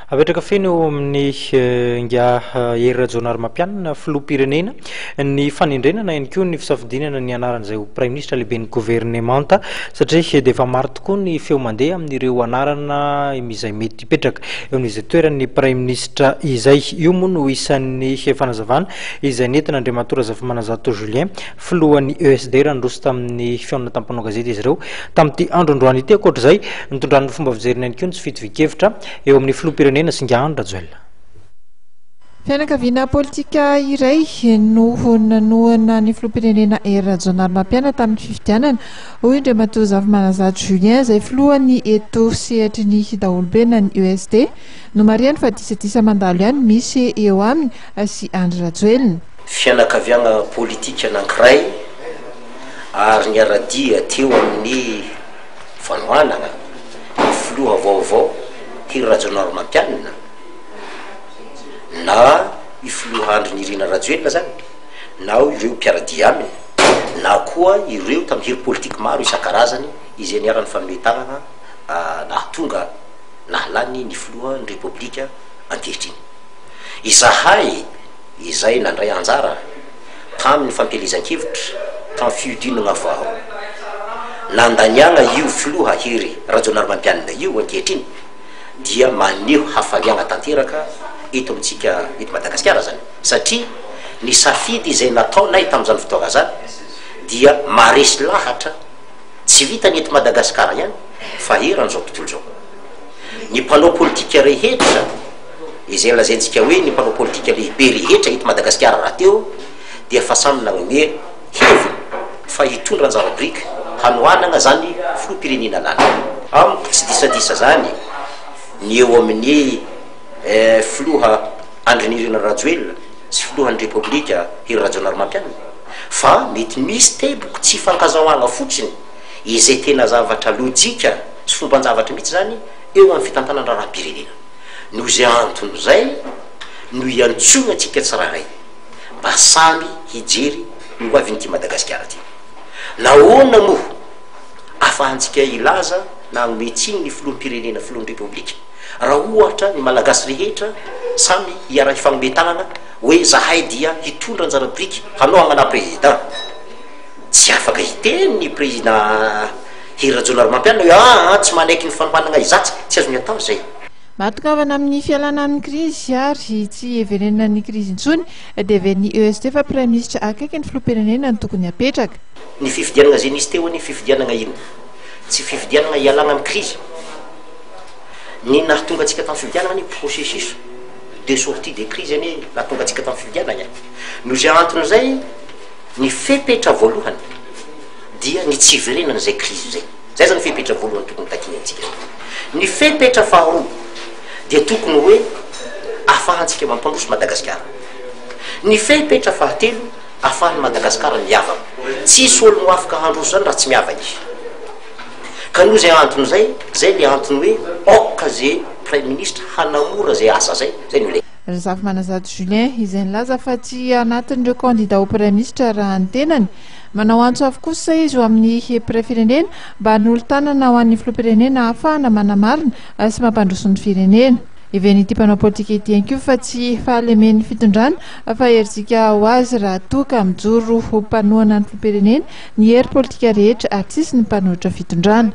apetraka feno amin'ny nga herin'ny mampianana filoham-pirenena ny fanendrenana ihany koa ny fisafidinana ny anaran'izay prime ministre lehiben'ny gouvernemanta satria dia efa maro tokoa ny feo mandeha amin'ireo anarana izay mety hipetraka eo amin'izay toeran'ny prime ministre izay. Io moa no isan'ny fanazavana izay nentina Andriamatora Zafimanazato Julien filohan'ny ESD raha nandroso tamin'ny fiainana tampanao gazety izy ireo tamin'ity andro androany ity. Akoatr'izay nitondran'ny fomba fijerena ihany koa ny tsy fitovikevitra eo amin'ny filoham-pirenena Singahandra Joella. Fianakaviana politika iray no nanoana ny filoham-pirenena Rajonary Mampiana tamin'ny fifidianana hoy Andriamatora Zafimanazato Julien izay filohan'ny eto sehatry ny daholobe ny ESD no mariany fa disadisa mandalo ihany misy eo aminy sy Andry Rajoelina. Fianakaviana politika anankiray ary niaradia teo amin'ny fanohanana ny filoha vaovao Ty Rajonary Mampianina na i filoha Andry Nirina Rajoelina zany na ireo mpiaradia aminy na koa ireo tamin'ny hery politika maro isan-karazany izay niarany fametanana nahatonga nahalany ny filoha ny repoblika ankehitriny. Izahay izay nandray anjara tamin'ny fampielezan-kevitra tamin'ny fiodinana vao nandaniana io filoha hery Rajonary Mampianina io ankehitriny dia maneho hafaliana tanteraka eto amintsika eto Madagasikara zany satria ny safidy izay nataonay tamin'izany fotoana zany dia maresy lahatra tsy vitany eto Madagasikara ihany fa eran'izao tontolo zao. Ny mpanao politika rehetra izay lazaintsika hoe ny mpanao politika lehibe rehetra eto Madagasikara raha teo dia fa samy nagnome heviny fa hitondra anjara-brika hanoanana zany filoham-pirenena lana amiko tsy disadisa zany ny eo amin'ny filoha Andry Nirina Rajoelina sy filohan'ny repoblika hery Rajonary Mampianina fa mety misy teboky tsy fankazahoana fotsiny izay tena zavatra lojika sy fomban-javatra mihitsy zany eo amin'ny fitantanana raha-pirenena. Noho izay antony zay no iantsona antsika tsirairay mba samy hijery ny ho avin'ity Madagasikara ty. Nahoana moa afahantsika ilaza na anometsiny ny filoham-pirenena filohan'ny repoblika raha ohatra ny malagasy rehetra samy hiara hifanometanana hoe zahay dia hitondra anjara-brika hanao agnana président tsy afaka hiteny ny président hery Rajonary Mampianina hoe tsy manaiky ny fanohanana izatsy tsy azo miatao zay. Mahatokavana amin'ny fialana amin'ny krizy ary tsy heverenana ny krizy intsony dia ven'ny ESD fa prime ministre akaiky ny filoham-pirenena ny tokony apetraka. Ny fifidianana zay nisy teo ny fifidianana ino tsy fifidianana hialana amin'ny krizy ny nahatonga antsika tamin'ny fifidianana ny processus de sortie de crise any nahatonga antsika tamin'ny fifidianana noho izay antony zay ny fepetra voalohany dia ny tsy hiverenana zay krizy zay zany fepetra voalohany tokony takiny antsika. Ny fepetra faharoa dia tokony hoe afahantsika mampandroso Madagasikara. Ny fepetra fahatelo afahan'ny Madagasikara miavaka tsisy olo afaka handroso zany raha tsy miavaka izy. Ka noho izay antony zay le antony hoe oka zay prime ministre hanamora zay asa zay no le. Zafimanazato Julien izay nilaza fa tsy anatin'ireo candidat au prime ministre raha ny tenany manao antso avokosa izy amin'ny firenena mba hanolotanana ho an'ny filoham-pirenena ahafahana manamarina sy mampandroso ny firenena. Iven'ity mpanao politika ity ihany koa fa tsy fahalemen'ny fitondrana fa herizika ho azy raha toka mijoro ho mpanohana ny filoham-pirenena ny hery politika rehetra ary tsisy ny mpanohitra fitondrana.